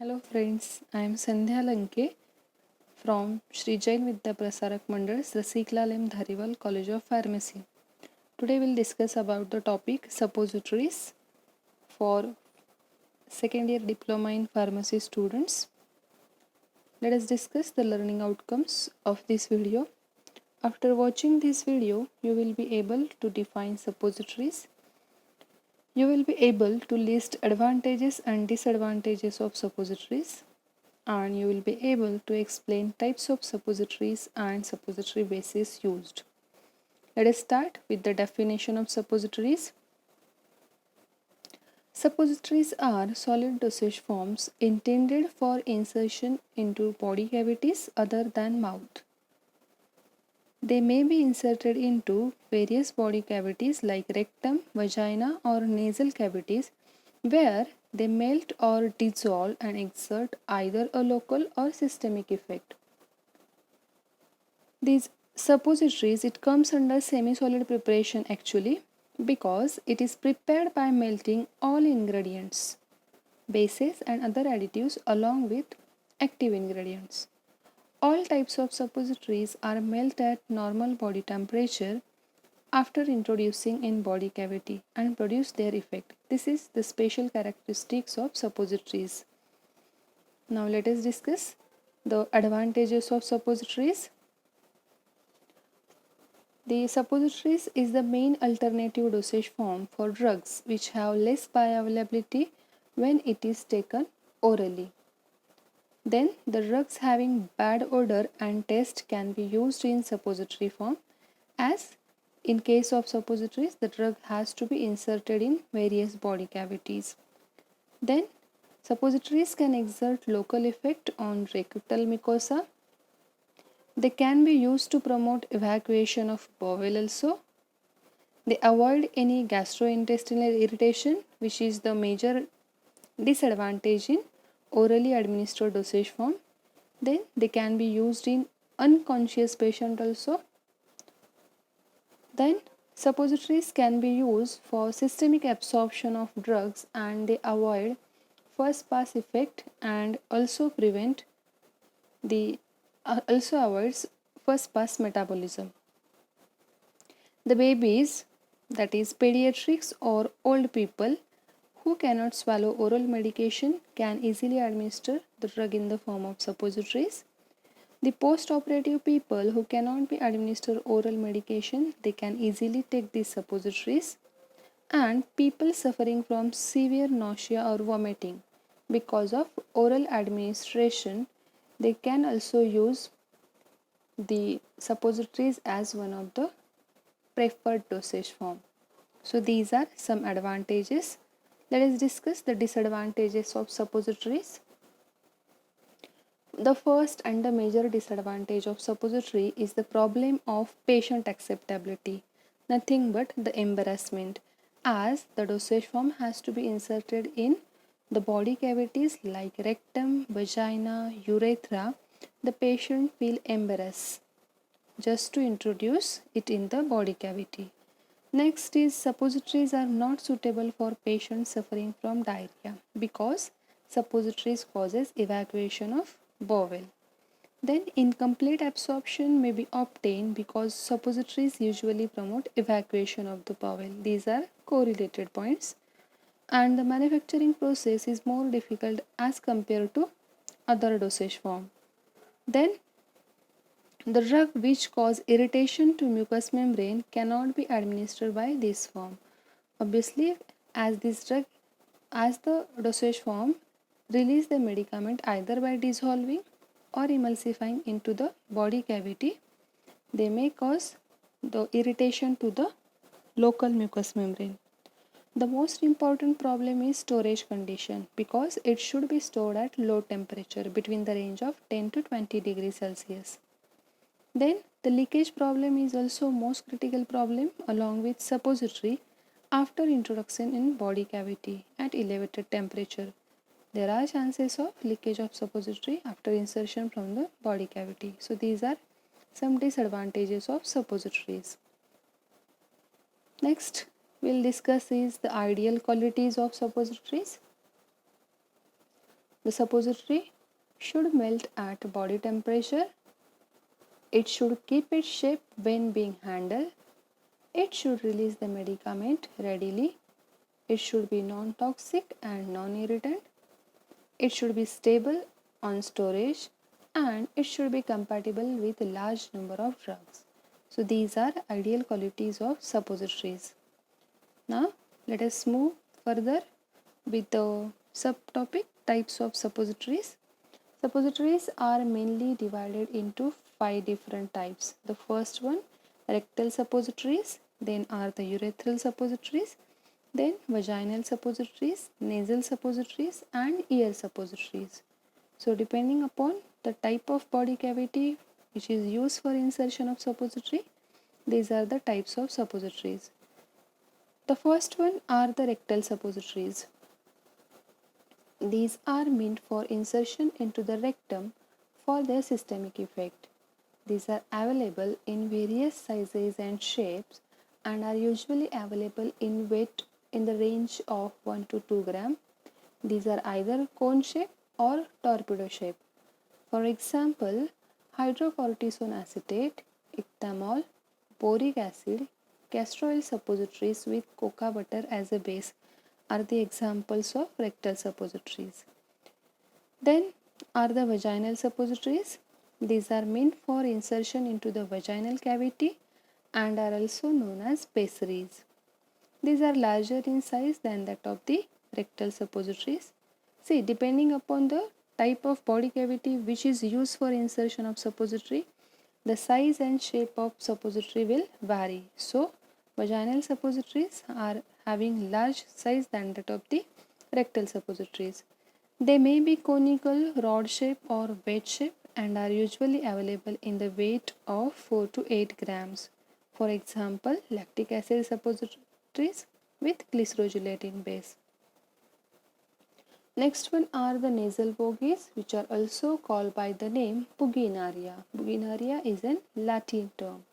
Hello friends, I am Sandhya Lanke from Shri Jain Vidya Prasarak Mandal, Rasiklal M. Dhariwal College of Pharmacy. Today we'll discuss about the topic suppositories for second year diploma in pharmacy students. Let us discuss the learning outcomes of this video. After watching this video, you will be able to define suppositories. You will be able to list advantages and disadvantages of suppositories, and you will be able to explain types of suppositories and suppository bases used. Let us start with the definition of suppositories. Suppositories are solid dosage forms intended for insertion into body cavities other than mouth. They may be inserted into various body cavities like rectum, vagina, or nasal cavities, where they melt or dissolve and exert either a local or systemic effect. These suppositories, it comes under semi-solid preparation actually, because it is prepared by melting all ingredients, bases and other additives along with active ingredients. All types of suppositories are melted at normal body temperature after introducing in body cavity and produce their effect. This is the special characteristics of suppositories. Now let us discuss the advantages of suppositories. The suppositories is the main alternative dosage form for drugs which have less bioavailability when it is taken orally. Then the drugs having bad odor and taste can be used in suppository form, as in case of suppositories the drug has to be inserted in various body cavities. Then suppositories can exert local effect on rectal mucosa. They can be used to promote evacuation of bowel also. They avoid any gastrointestinal irritation, which is the major disadvantage in orally administered dosage form. Then they can be used in unconscious patient also. Then suppositories can be used for systemic absorption of drugs, and they avoid first pass effect and also prevent the also avoids first pass metabolism. The babies, that is pediatrics or old people who cannot swallow oral medication, can easily administer the drug in the form of suppositories. The post-operative people who cannot be administered oral medication, they can easily take these suppositories. And people suffering from severe nausea or vomiting because of oral administration, they can also use the suppositories as one of the preferred dosage form. So these are some advantages. Let us discuss the disadvantages of suppositories. The first and the major disadvantage of suppository is the problem of patient acceptability, nothing but the embarrassment, as the dosage form has to be inserted in the body cavities like rectum, vagina, urethra. The patient feel embarrassed just to introduce it in the body cavity. Next is suppositories are not suitable for patients suffering from diarrhea, because suppositories causes evacuation of bowel. Then incomplete absorption may be obtained because suppositories usually promote evacuation of the bowel. These are correlated points. And the manufacturing process is more difficult as compared to other dosage form. Then the drug which cause irritation to mucous membrane cannot be administered by this form. Obviously, as the dosage form release the medicament either by dissolving or emulsifying into the body cavity, they may cause the irritation to the local mucous membrane. The most important problem is storage condition, because it should be stored at low temperature between the range of 10 to 20 degrees Celsius. Then the leakage problem is also most critical problem along with suppository after introduction in body cavity at elevated temperature. There are chances of leakage of suppository after insertion from the body cavity. So these are some disadvantages of suppositories. Next we'll discuss is the ideal qualities of suppositories. The suppository should melt at body temperature. It should keep its shape when being handled. It should release the medicament readily. It should be non-toxic and non-irritant. It should be stable on storage, and it should be compatible with a large number of drugs. So these are ideal qualities of suppositories. Now let us move further with the subtopic types of suppositories. Suppositories are mainly divided into 5 different types. The first one, rectal suppositories, then are the urethral suppositories, then vaginal suppositories, nasal suppositories, and ear suppositories. So depending upon the type of body cavity which is used for insertion of suppository, these are the types of suppositories. The first one are the rectal suppositories. These are meant for insertion into the rectum for their systemic effect. These are available in various sizes and shapes and are usually available in weight in the range of 1 to 2 gram. These are either cone shape or torpedo shape. For example, hydrocortisone acetate, ectamol, boric acid, castor oil suppositories with cocoa butter as a base are the examples of rectal suppositories. Then are the vaginal suppositories. These are meant for insertion into the vaginal cavity and are also known as pessaries. These are larger in size than that of the rectal suppositories. See, depending upon the type of body cavity which is used for insertion of suppository, the size and shape of suppository will vary. So, vaginal suppositories are having large size than that of the rectal suppositories. They may be conical, rod shape or wedge shape and are usually available in the weight of 4 to 8 grams. For example, lactic acid suppositories with glycerol-gelatin base. Next one are the nasal bogies, which are also called by the name buginaria. Buginaria is a Latin term.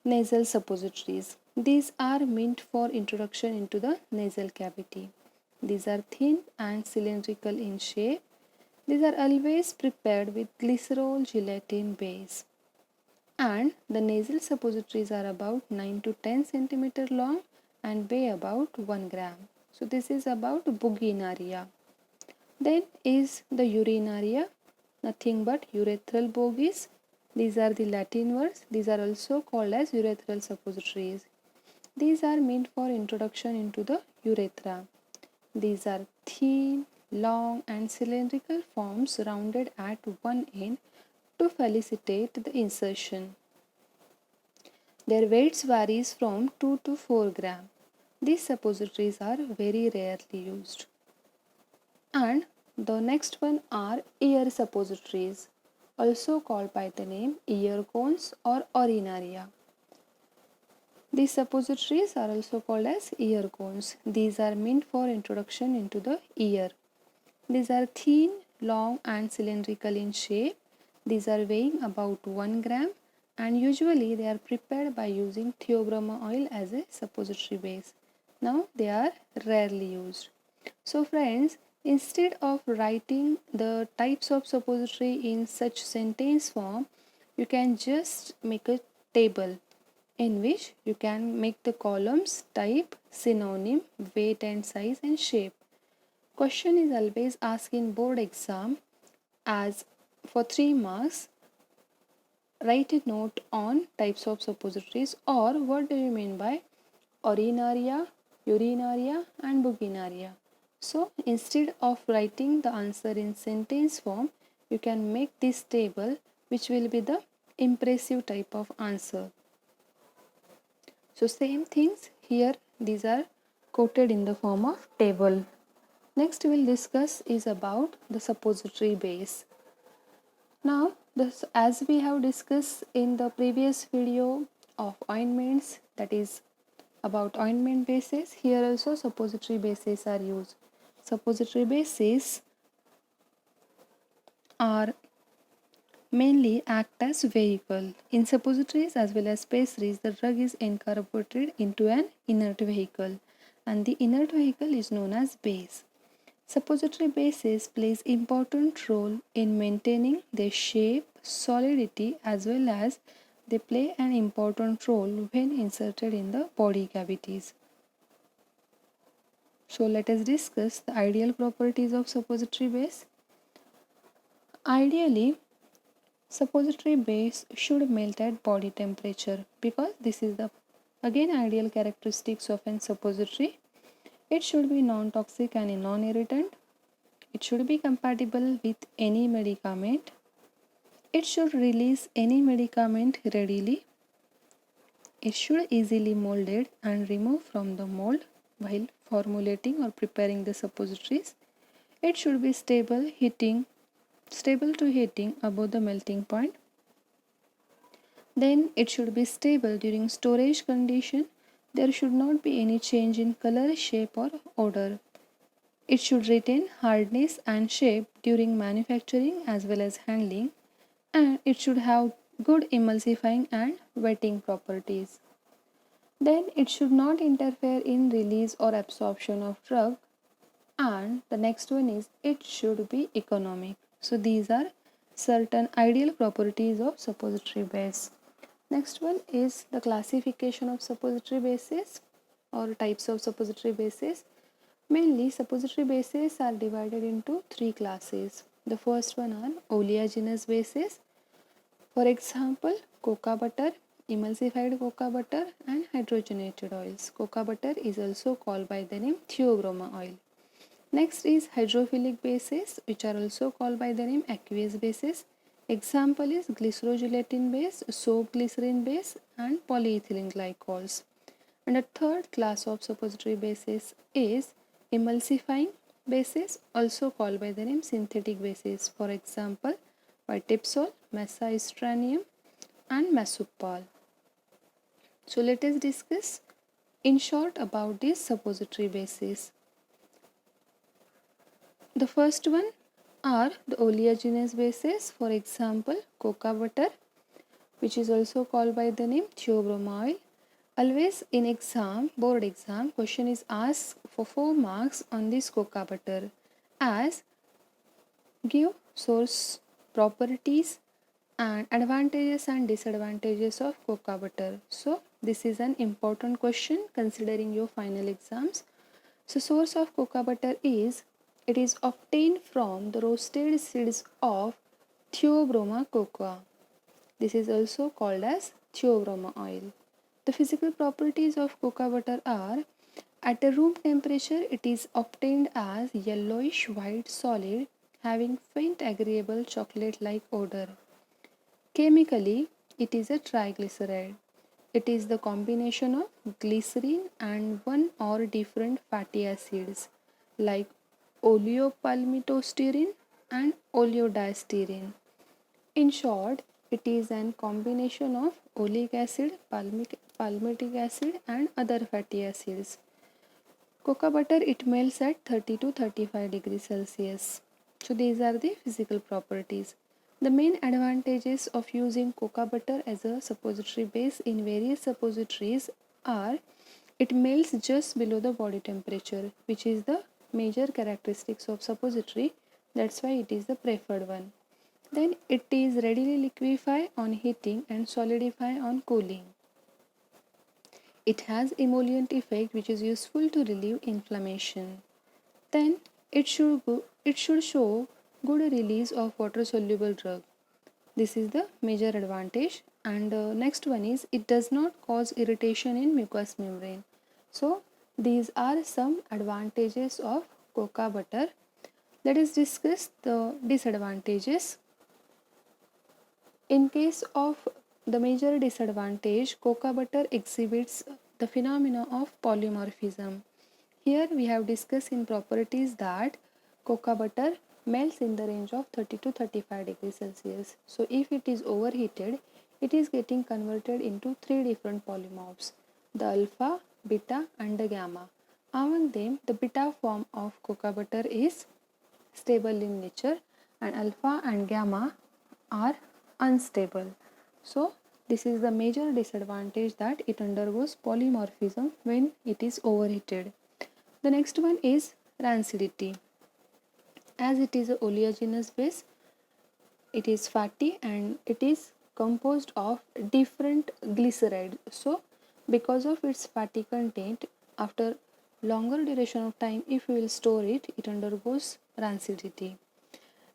Nasal suppositories. These are meant for introduction into the nasal cavity. These are thin and cylindrical in shape. These are always prepared with glycerol gelatin base. And the nasal suppositories are about 9 to 10 centimeter long and weigh about 1 gram. So this is about buginaria. Then is the urinaria, nothing but urethral bogies. These are the Latin words. These are also called as urethral suppositories. These are meant for introduction into the urethra. These are thin, long and cylindrical forms rounded at one end to facilitate the insertion. Their weights varies from 2 to 4 gram. These suppositories are very rarely used. And the next one are ear suppositories, also called by the name ear cones or urinaria. These suppositories are also called as ear cones. These are meant for introduction into the ear. These are thin, long and cylindrical in shape. These are weighing about 1 gram and usually they are prepared by using theobroma oil as a suppository base. Now they are rarely used. So friends, instead of writing the types of suppository in such sentence form, you can just make a table in which you can make the columns type, synonym, weight and size and shape. Question is always asked in board exam as for 3 marks, write a note on types of suppositories or what do you mean by urinaria, urinaria and buginaria. So instead of writing the answer in sentence form, you can make this table which will be the impressive type of answer. So same things here, these are quoted in the form of table. Next we will discuss is about the suppository base. Now this, as we have discussed in the previous video of ointments, that is about ointment bases, here also suppository bases are used. Suppository bases are mainly act as vehicle. In suppositories as well as pessaries, the drug is incorporated into an inert vehicle and the inert vehicle is known as base. Suppository bases plays important role in maintaining their shape, solidity, as well as they play an important role when inserted in the body cavities. So let us discuss the ideal properties of suppository base. Ideally, suppository base should melt at body temperature because this is the again ideal characteristics of an suppository. It should be non-toxic and non-irritant. It should be compatible with any medicament. It should release any medicament readily. It should easily molded and remove from the mold while formulating or preparing the suppositories. It should be stable to heating above the melting point. Then it should be stable during storage condition. There should not be any change in color, shape or odor. It should retain hardness and shape during manufacturing as well as handling, and it should have good emulsifying and wetting properties. Then it should not interfere in release or absorption of drug, and the next one is it should be economic. So these are certain ideal properties of suppository base. Next one is the classification of suppository bases or types of suppository bases. Mainly, suppository bases are divided into three classes. The first one are oleaginous bases. For example, cocoa butter, emulsified cocoa butter and hydrogenated oils. Cocoa butter is also called by the name theobroma oil. Next is hydrophilic bases, which are also called by the name aqueous bases. Example is glycerogelatin base, soap glycerin base and polyethylene glycols. And a third class of suppository bases is emulsifying bases, also called by the name synthetic bases. For example, vitipsol, mesaestranium and mesupal. So let us discuss in short about these suppository bases. The first one are the oleaginous bases, for example cocoa butter, which is also called by the name theobroma oil. Always in board exam, question is asked for 4 marks on this cocoa butter as give source, properties and advantages and disadvantages of cocoa butter. So this is an important question considering your final exams. So source of cocoa butter is it is obtained from the roasted seeds of Theobroma cocoa. This is also called as theobroma oil. The physical properties of cocoa butter are at a room temperature it is obtained as yellowish white solid having faint agreeable chocolate like odor. Chemically, it is a triglyceride. It is the combination of glycerin and one or different fatty acids like oleopalmitostyrene and oleodiestyrene. In short, it is a combination of oleic acid, palmitic acid and other fatty acids. Cocoa butter it melts at 30 to 35 degrees Celsius. So these are the physical properties. The main advantages of using cocoa butter as a suppository base in various suppositories are it melts just below the body temperature, which is the major characteristics of suppository. That's why it is the preferred one. Then it is readily liquefy on heating and solidify on cooling. It has emollient effect which is useful to relieve inflammation. Then it should show good release of water soluble drug. This is the major advantage. And next one is it does not cause irritation in mucous membrane. So these are some advantages of cocoa butter. Let us discuss the disadvantages. In case of the major disadvantage, cocoa butter exhibits the phenomena of polymorphism. Here we have discussed in properties that cocoa butter melts in the range of 30 to 35 degrees Celsius. So if it is overheated, it is getting converted into 3 different polymorphs, the alpha, beta and the gamma. Among them, the beta form of cocoa butter is stable in nature and alpha and gamma are unstable. So this is the major disadvantage that it undergoes polymorphism when it is overheated. The next one is rancidity. As it is a oleaginous base, it is fatty and it is composed of different glycerides. So because of its fatty content, after longer duration of time, if we will store it, it undergoes rancidity.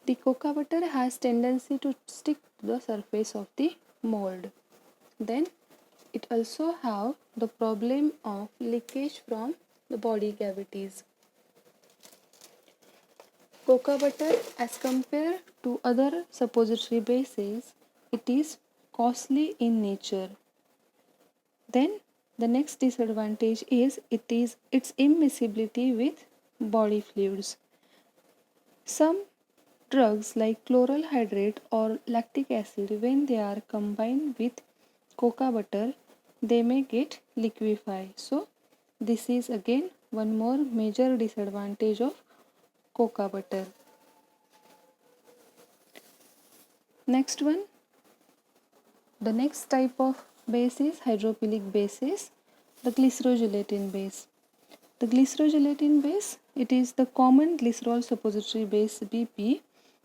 The cocoa butter has tendency to stick to the surface of the mold. Then it also have the problem of leakage from the body cavities. Cocoa butter, as compared to other suppository bases, it is costly in nature. Then the next disadvantage is its immiscibility with body fluids. Some drugs like chloral hydrate or lactic acid, when they are combined with cocoa butter, they may get liquefied. So this is again one more major disadvantage of cocoa butter. Next one, the next type of base is hydrophilic bases, the glycerogelatin base. The glycerogelatin base, it is the common glycerol suppository base BP,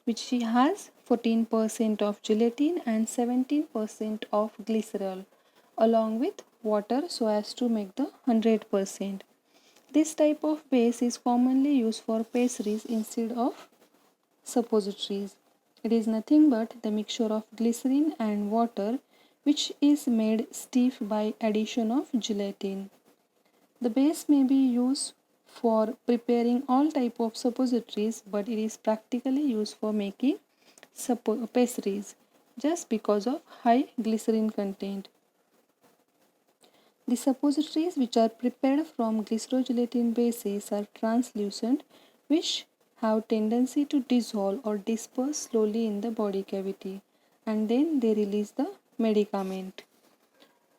which has 14% of gelatin and 17% of glycerol along with water so as to make the 100%. This type of base is commonly used for pastries instead of suppositories. It is nothing but the mixture of glycerin and water which is made stiff by addition of gelatin. The base may be used for preparing all type of suppositories, but it is practically used for making pastries just because of high glycerin content. The suppositories which are prepared from glycerogelatin bases are translucent, which have tendency to dissolve or disperse slowly in the body cavity, and then they release the medicament.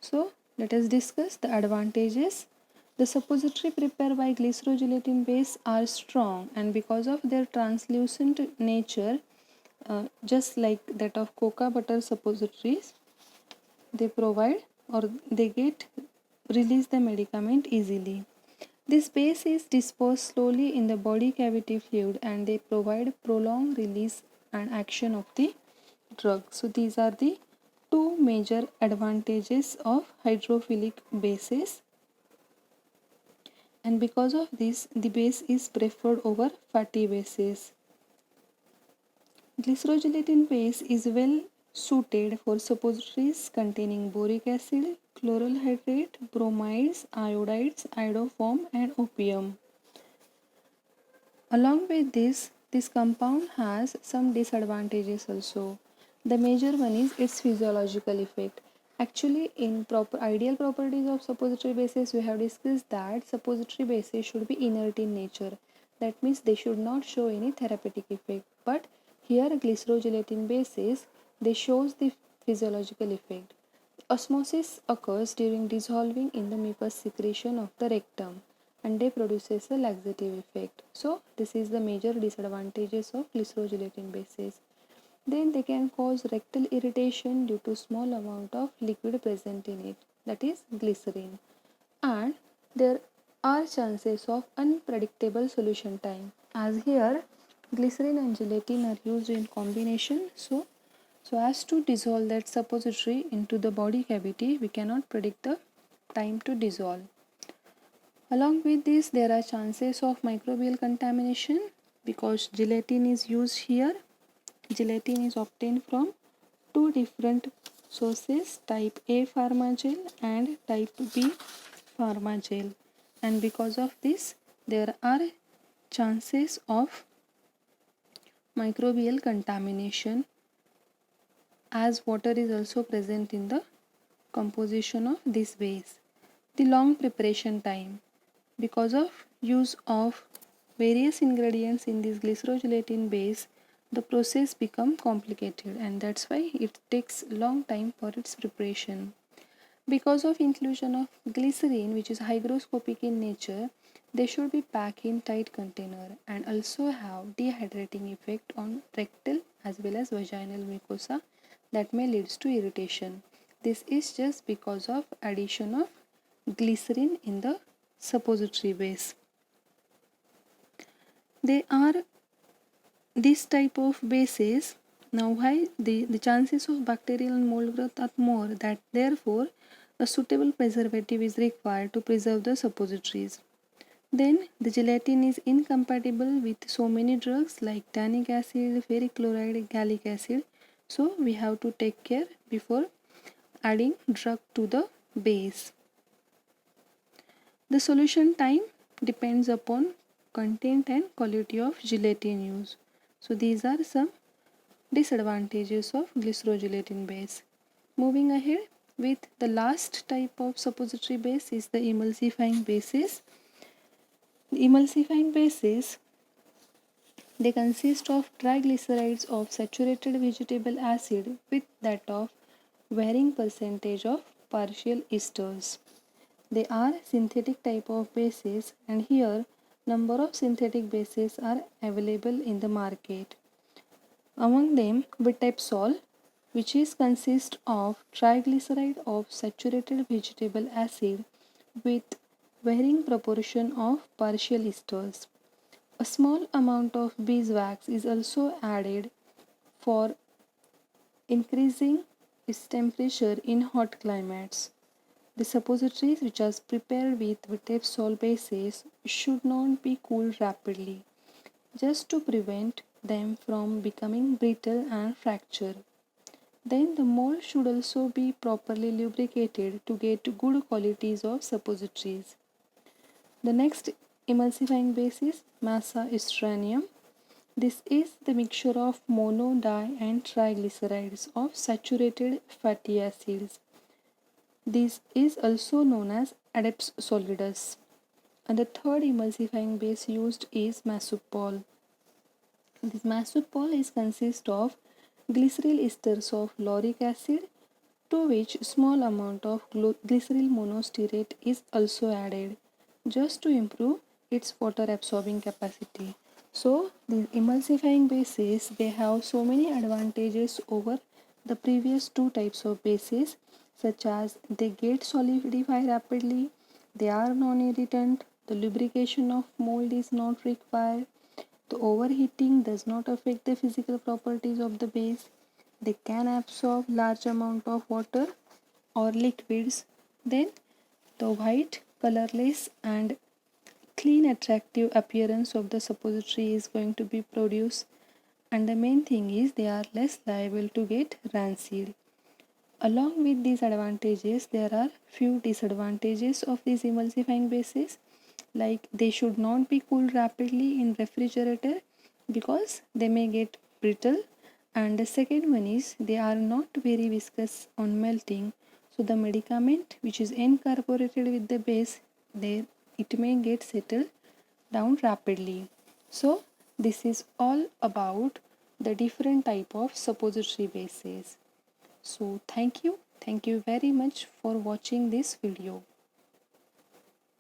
So let us discuss the advantages. The suppository prepared by glycerogelatin base are strong, and because of their translucent nature, just like that of cocoa butter suppositories, they provide or they get release the medicament easily. This base is dispersed slowly in the body cavity fluid and they provide prolonged release and action of the drug. So these are the two major advantages of hydrophilic bases, and because of this the base is preferred over fatty bases. Glycerogelatin base is well suited for suppositories containing boric acid, chloral hydrate, bromides, iodides, iodoform and opium. Along with this compound has some disadvantages also. The major one is its physiological effect. Actually, in proper ideal properties of suppository bases, we have discussed that suppository bases should be inert in nature. That means they should not show any therapeutic effect. But here, glycerogelatin bases, they shows the physiological effect. Osmosis occurs during dissolving in the mucus secretion of the rectum and they produces a laxative effect. So this is the major disadvantages of glycerogelatin bases. Then they can cause rectal irritation due to small amount of liquid present in it, that is glycerin. And there are chances of unpredictable solution time, as here glycerin and gelatin are used in combination, so as to dissolve that suppository into the body cavity, we cannot predict the time to dissolve. Along with this, there are chances of microbial contamination because gelatin is used here. Gelatin is obtained from two different sources, type A pharma gel and type B pharma gel, and because of this there are chances of microbial contamination as water is also present in the composition of this base. The long preparation time, because of use of various ingredients in this glycerogelatin base, the process become complicated and that's why it takes long time for its preparation. Because of inclusion of glycerin, which is hygroscopic in nature, they should be packed in tight container and also have dehydrating effect on rectal as well as vaginal mucosa that may leads to irritation. This is just because of addition of glycerin in the suppository base. They are this type of bases, now why the chances of bacterial and mold growth are more, that therefore a suitable preservative is required to preserve the suppositories. Then the gelatin is incompatible with so many drugs like tannic acid, ferric chloride, gallic acid. So we have to take care before adding drug to the base. The solution time depends upon content and quality of gelatin used. So these are some disadvantages of glycerogelatin base. Moving ahead with the last type of suppository base is the emulsifying bases. The emulsifying bases, they consist of triglycerides of saturated vegetable acid with that of varying percentage of partial esters. They are synthetic type of bases, and here number of synthetic bases are available in the market. Among them, vitepsol, which is consist of triglyceride of saturated vegetable acid with varying proportion of partial esters. A small amount of beeswax is also added for increasing its temperature in hot climates. The suppositories which are prepared with vitepsol bases should not be cooled rapidly, just to prevent them from becoming brittle and fracture. Then the mold should also be properly lubricated to get good qualities of suppositories. The next emulsifying base is massa estranum. This is the mixture of mono, di and triglycerides of saturated fatty acids. This is also known as adepts solidus. And the third emulsifying base used is masopol. This masopol is consist of glyceryl esters of lauric acid, to which small amount of glyceryl monostearate is also added, just to improve its water absorbing capacity. So the emulsifying bases, they have so many advantages over the previous two types of bases, such as they get solidify rapidly, they are non-irritant, the lubrication of mold is not required, the overheating does not affect the physical properties of the base, they can absorb large amount of water or liquids. Then the white, colorless and clean attractive appearance of the suppository is going to be produced, and the main thing is they are less liable to get rancid. Along with these advantages, there are few disadvantages of these emulsifying bases, like they should not be cooled rapidly in refrigerator because they may get brittle, and the second one is they are not very viscous on melting, so the medicament which is incorporated with the base, it may get settled down rapidly. So this is all about the different type of suppository bases. So thank you very much for watching this video.